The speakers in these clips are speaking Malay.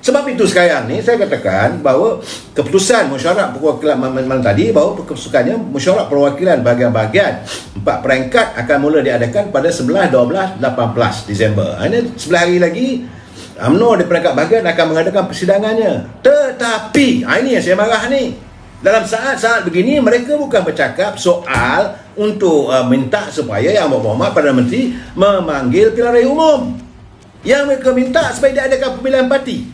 Sebab itu sekarang ni saya katakan bahawa keputusan mesyuarat perwakilan malam tadi, bahawa keputusannya mesyuarat perwakilan bahagian-bahagian 4 peringkat akan mula diadakan pada 11, 12, 18 Disember. Ini 11 hari lagi UMNO di peringkat bahagian akan mengadakan persidangannya. Tetapi ini yang saya marah ni. Dalam saat-saat begini mereka bukan bercakap soal untuk minta supaya Yang Berhormat Perdana Menteri memanggil pilihan raya umum. Yang mereka minta supaya diadakan pemilihan parti.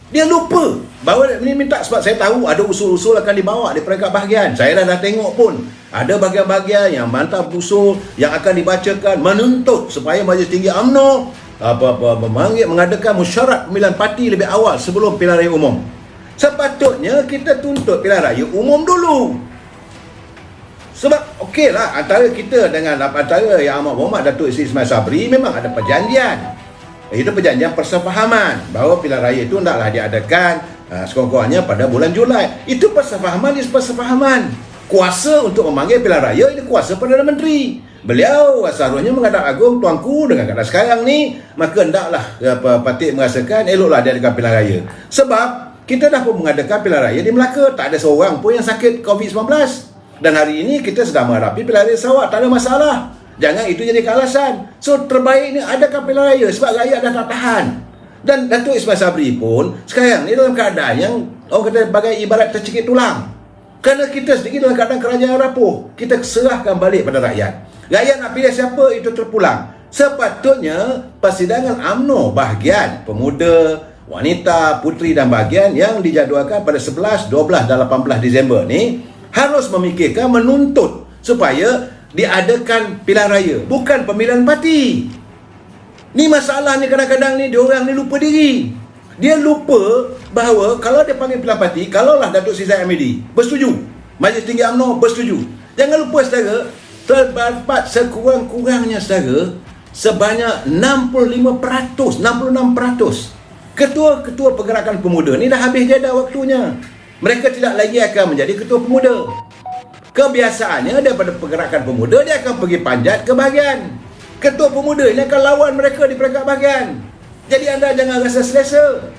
Dia lupa bahawa ini minta sebab saya tahu ada usul-usul akan dibawa di peringkat bahagian. Saya dah tengok pun ada bahagian-bahagian yang bantah usul yang akan dibacakan menuntut supaya Majlis Tinggi UMNO mengadakan mesyuarat pemilihan parti lebih awal sebelum pilihan raya umum. Sepatutnya kita tuntut pilihan raya umum dulu. Sebab okeylah antara kita dengan antara Yang Amat Berhormat Datuk Seri Ismail Sabri memang ada perjanjian. Itu perjanjian persefahaman bahawa pilihan raya itu hendaklah diadakan sekurang-kurangnya pada bulan Julai. Itu persefahaman. Kuasa untuk memanggil pilihan raya ini kuasa Perdana Menteri. Beliau seharusnya menghadap agung tuanku dengan keadaan sekarang ni, maka hendaklah Patik merasakan eloklah diadakan pilihan raya. Sebab kita dah pun mengadakan pilihan raya di Melaka, tak ada seorang pun yang sakit COVID-19. Dan hari ini kita sedang menghadapi pilihan raya Sarawak, tak ada masalah. Jangan itu jadi alasan. So terbaik ni adakan pilihan raya sebab rakyat dah tak tahan. Dan Datuk Ismail Sabri pun sekarang ni dalam keadaan yang orang kata bagai ibarat tercekik tulang. Kerana kita sendiri dalam keadaan kerajaan rapuh, kita serahkan balik pada rakyat. Rakyat nak pilih siapa itu terpulang. Sepatutnya persidangan UMNO bahagian pemuda, wanita, puteri dan bahagian yang dijadualkan pada 11, 12 dan 18 Disember ni harus memikirkan menuntut supaya diadakan pilihan raya, bukan pemilihan parti. Ni masalah ni kadang-kadang ni diorang ni lupa diri. Dia lupa bahawa kalau dia panggil pilihan parti, kalaulah Datuk Seri Zahid Hamidi bersetuju, Majlis Tinggi UMNO bersetuju, jangan lupa saudara, terdapat sekurang-kurangnya saudara sebanyak 65%, 66% ketua-ketua pergerakan pemuda ni dah habis jeda waktunya. Mereka tidak lagi akan menjadi ketua pemuda. Kebiasaannya daripada pergerakan pemuda dia akan pergi panjat ke bahagian. Ketua pemuda ini akan lawan mereka di peringkat bahagian. Jadi anda jangan rasa selesa.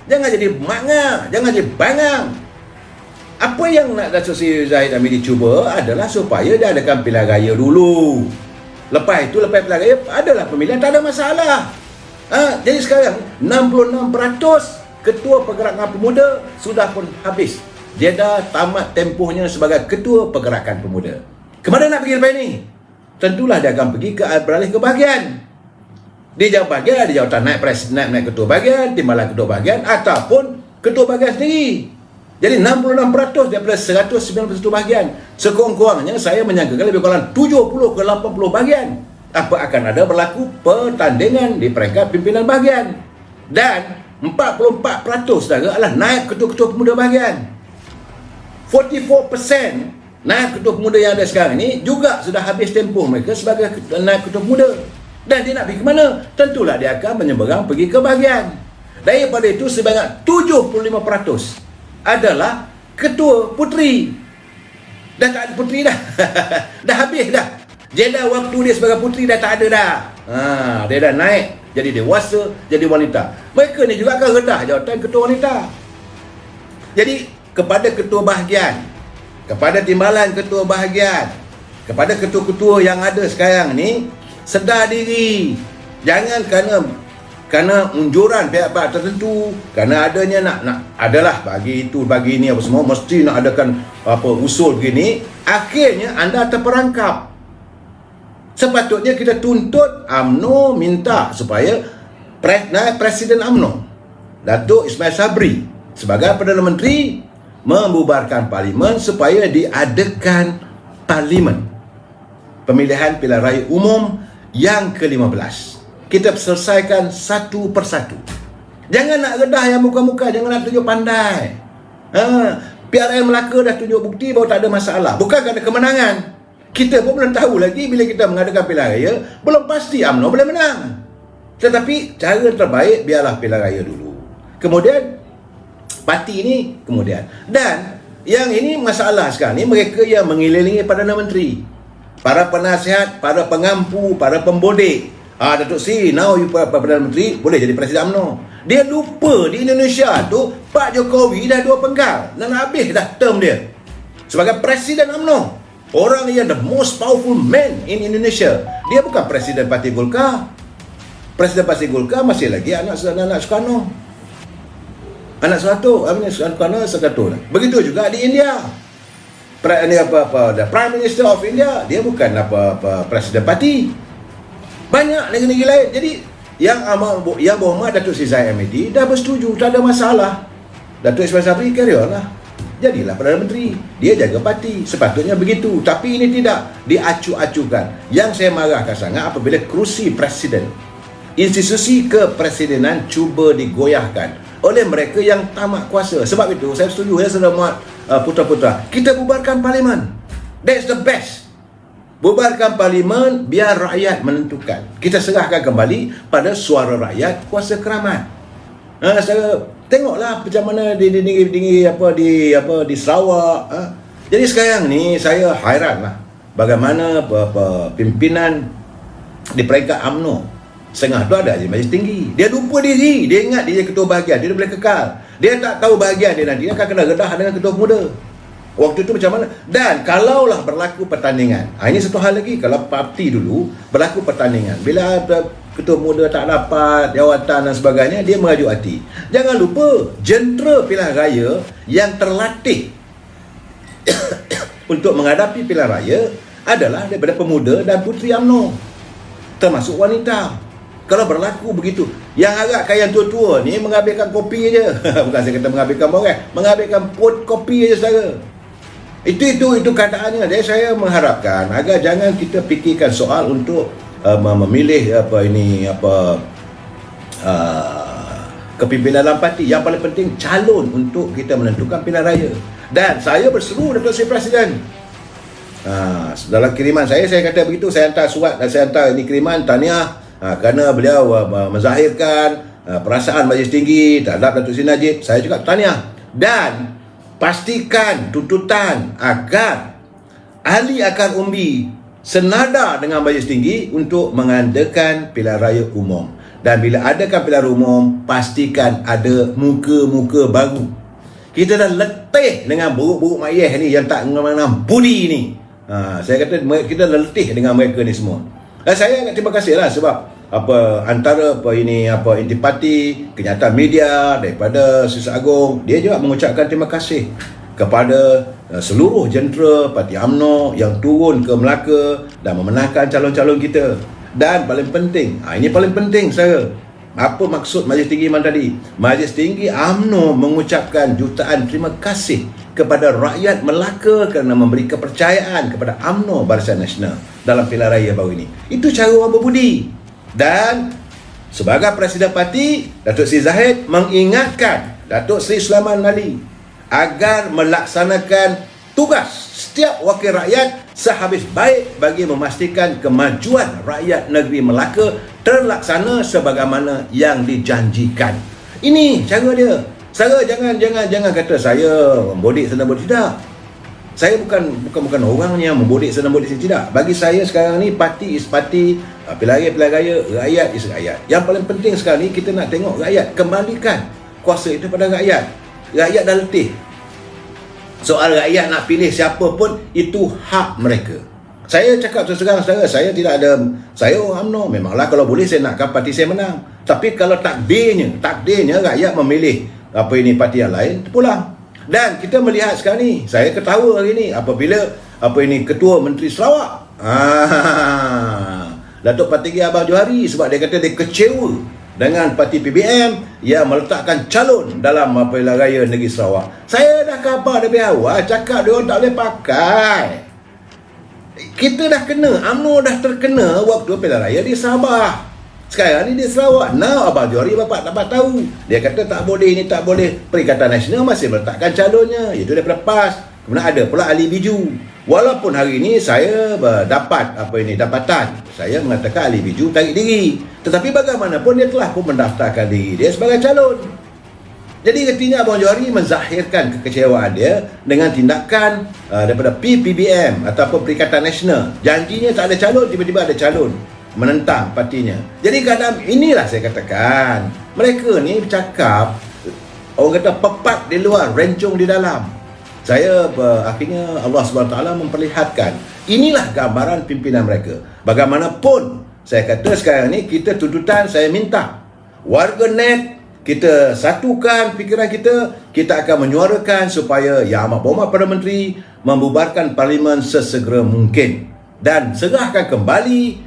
Jangan jadi mangga, jangan jadi bangang. Apa yang nak Datuk Seri Zahid Hamidi cuba adalah supaya dia adakan pilihan raya dulu. Lepas itu, lepas pilihan raya adalah pemilihan, tak ada masalah. Jadi sekarang 66% ketua pergerakan pemuda sudah pun habis. Dia dah tamat tempohnya sebagai ketua pergerakan pemuda. Kemana nak pergi lepas ini? Tentulah dia akan pergi beralih ke bahagian. Dia jawab bahagian, dia jawatan naik ketua bahagian, timbalan ketua bahagian ataupun ketua bahagian sendiri. Jadi 66% daripada 191 bahagian. Sekurang-kurangnya saya menyangkakan lebih kurang 70 ke 80 bahagian apa akan ada berlaku pertandingan di peringkat pimpinan bahagian. Dan 44% saudara adalah naib ketua-ketua pemuda bahagian. 44% naib ketua pemuda yang ada sekarang ini juga sudah habis tempoh mereka sebagai naib ketua pemuda. Dan dia nak pergi ke mana? Tentulah dia akan menyeberang pergi ke bahagian. Daripada itu sebanyak 75% adalah ketua puteri. Dah tak ada puteri dah. Dah habis dah. Jeda waktu dia sebagai puteri dah tak ada dah. Dia dah naik jadi dewasa, jadi wanita. Mereka ni juga akan redah jawatan ketua wanita. Jadi kepada ketua bahagian, kepada timbalan ketua bahagian, kepada ketua-ketua yang ada sekarang ni, sedar diri. Jangan kerana unjuran pihak-pihak tertentu, kerana adanya nak adalah bagi itu bagi ini apa semua mesti nak adakan apa usul begini, akhirnya anda terperangkap. Sepatutnya kita tuntut UMNO minta supaya Presiden UMNO Datuk Ismail Sabri sebagai Perdana Menteri membubarkan parlimen supaya diadakan parlimen pemilihan pilihan raya umum yang ke-15. Kita selesaikan satu persatu. Jangan nak redah yang muka-muka, jangan nak tunjuk pandai. PRN Melaka dah tunjuk bukti bahawa tak ada masalah. Bukan kerana kemenangan. Kita pun belum tahu lagi bila kita mengadakan pilihan raya, belum pasti UMNO boleh menang. Tetapi cara terbaik biarlah pilihan raya dulu. Kemudian parti ini kemudian. Dan yang ini masalah sekarang ni mereka yang mengelilingi Perdana Menteri, para penasihat, para pengampu, para pembodik. Datuk Seri, now you Perdana Menteri, boleh jadi Presiden UMNO. Dia lupa di Indonesia tu Pak Jokowi dah 2 penggal dan habis dah term dia sebagai Presiden UMNO. Orang yang the most powerful man in Indonesia. Dia bukan Presiden Parti Golkar. Presiden Parti Golkar masih lagi anak Soekarno. Anak Soekarno. Begitu juga di India. Prime Minister of India, dia bukan Presiden Parti. Banyak negeri-negeri lain. Jadi yang berhormat Datuk Seri Zahid Hamidi dah bersetuju, tak ada masalah. Datuk Ismail Sabri carry on lah. Jadilah Perdana Menteri. Dia jaga parti. Sepatutnya begitu. Tapi ini tidak diacu-acukan. Yang saya marahkan sangat apabila kerusi presiden, institusi kepresidenan cuba digoyahkan oleh mereka yang tamak kuasa. Sebab itu saya setuju ya, sudah muat putra-putra, kita bubarkan parlimen. That's the best. Bubarkan parlimen, biar rakyat menentukan. Kita serahkan kembali pada suara rakyat, kuasa keramat. Saya tengoklah macam mana di Sarawak. Jadi sekarang ni saya hairanlah bagaimana pimpinan di peringkat UMNO setengah tu ada je majlis tinggi. Dia lupa diri. Dia ingat dia ketua bahagian, dia boleh kekal. Dia tak tahu bahagian dia nanti akan kena redah dengan ketua pemuda. Waktu itu macam mana? Dan kalaulah berlaku pertandingan, ini satu hal lagi. Kalau parti dulu berlaku pertandingan, bila ketua muda tak dapat jawatan dan sebagainya, dia mengajuk hati. Jangan lupa, jentera pilihan raya yang terlatih untuk menghadapi pilihan raya adalah daripada pemuda dan puteri UMNO, termasuk wanita. Kalau berlaku begitu, yang agak yang tua-tua ni mengambilkan kopi je. Bukan saya kata mengambilkan borang, mengambilkan pot kopi je saudara. Itu keadaannya. Jadi saya mengharapkan agar jangan kita fikirkan soal untuk memilih kepimpinan dalam parti. Yang paling penting calon untuk kita menentukan pilihan raya. Dan saya berseru Datuk Seri Presiden. Dalam kiriman saya kata begitu. Saya hantar surat dan saya hantar ini kiriman tahniah kerana beliau menzahirkan perasaan Majlis Tinggi terhadap Datuk Seri Najib. Saya juga tahniah. Dan pastikan tuntutan agar ahli akar umbi senada dengan Majlis Tinggi untuk mengadakan pilihan raya umum. Dan bila adakan pilihan raya umum, pastikan ada muka-muka baru. Kita dah letih dengan buruk-buruk mayeh ni yang tak mengenal budi ni. Saya kata kita dah letih dengan mereka ni semua. Dan saya terima kasih lah sebab antara intipati kenyataan media daripada Sri Agung, dia juga mengucapkan terima kasih kepada seluruh jentera Parti UMNO yang turun ke Melaka dan memenangkan calon-calon kita. Dan paling penting, ini paling penting saya, apa maksud Majlis Tinggi man tadi? Majlis Tinggi UMNO mengucapkan jutaan terima kasih kepada rakyat Melaka kerana memberi kepercayaan kepada UMNO Barisan Nasional dalam pilihan raya baru ini. Itu cara orang berbudi. Dan sebagai Presiden Parti, Datuk Seri Zahid mengingatkan Datuk Seri Sulaiman Ali agar melaksanakan tugas setiap wakil rakyat sehabis baik bagi memastikan kemajuan rakyat negeri Melaka terlaksana sebagaimana yang dijanjikan. Ini cara dia. Saya jangan kata saya membodik sana bodik, tidak. Saya bukan orang yang membodik sana bodik sini, tidak. Bagi saya sekarang ni parti is parti, pilihan raya, rakyat is rakyat. Yang paling penting sekarang ni kita nak tengok rakyat, kembalikan kuasa itu pada rakyat. Rakyat dah letih. Soal rakyat nak pilih siapa pun, itu hak mereka. Saya cakap terus-terang saya tidak ada, saya orang UMNO, memanglah kalau boleh saya nakkan parti saya menang. Tapi kalau takdirnya rakyat memilih parti yang lain, pulang. Dan kita melihat sekarang ni, saya ketawa hari ni apabila Ketua Menteri Sarawak Datuk Patigi Abang Johari, sebab dia kata dia kecewa dengan parti PBM yang meletakkan calon dalam pilihan raya negeri Sarawak. Saya dah khabar dari awal, cakap dia orang tak boleh pakai. Kita dah kena, UMNO dah terkena waktu pilihan raya di Sabah. Sekarang ni di Sarawak. Now Abang Johari bapak dapat tahu. Dia kata tak boleh, ini tak boleh. Perikatan Nasional masih meletakkan calonnya, iaitu daripada PAS. Kemudian ada pula Ali Biju. Walaupun hari ini saya dapat dapatan, saya mengatakan Ali Biju tarik diri. Tetapi bagaimanapun dia telah pun mendaftarkan diri dia sebagai calon. Jadi ketika Abang Johari menzahirkan kekecewaan dia dengan tindakan daripada PBM ataupun Perikatan Nasional. Janjinya tak ada calon, tiba-tiba ada calon. menentang partinya. Jadi kadang inilah saya katakan, mereka ni bercakap, orang kata pepat di luar, rencong di dalam. Saya akhirnya Allah SWT memperlihatkan, inilah gambaran pimpinan mereka. Bagaimanapun, saya kata sekarang ni, kita tuntutan, saya minta warganet, kita satukan fikiran kita akan menyuarakan supaya Yang Amat Berhormat Perdana Menteri membubarkan Parlimen sesegera mungkin dan serahkan kembali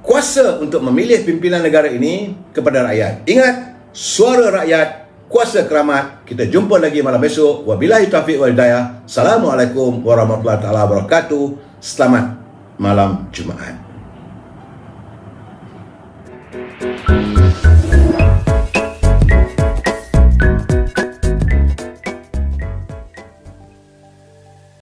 kuasa untuk memilih pimpinan negara ini kepada rakyat. Ingat, suara rakyat, kuasa keramat. Kita jumpa lagi malam besok. Wabillahi taufiq wal hidayah. Assalamualaikum warahmatullahi wabarakatuh. Selamat malam Jumaat.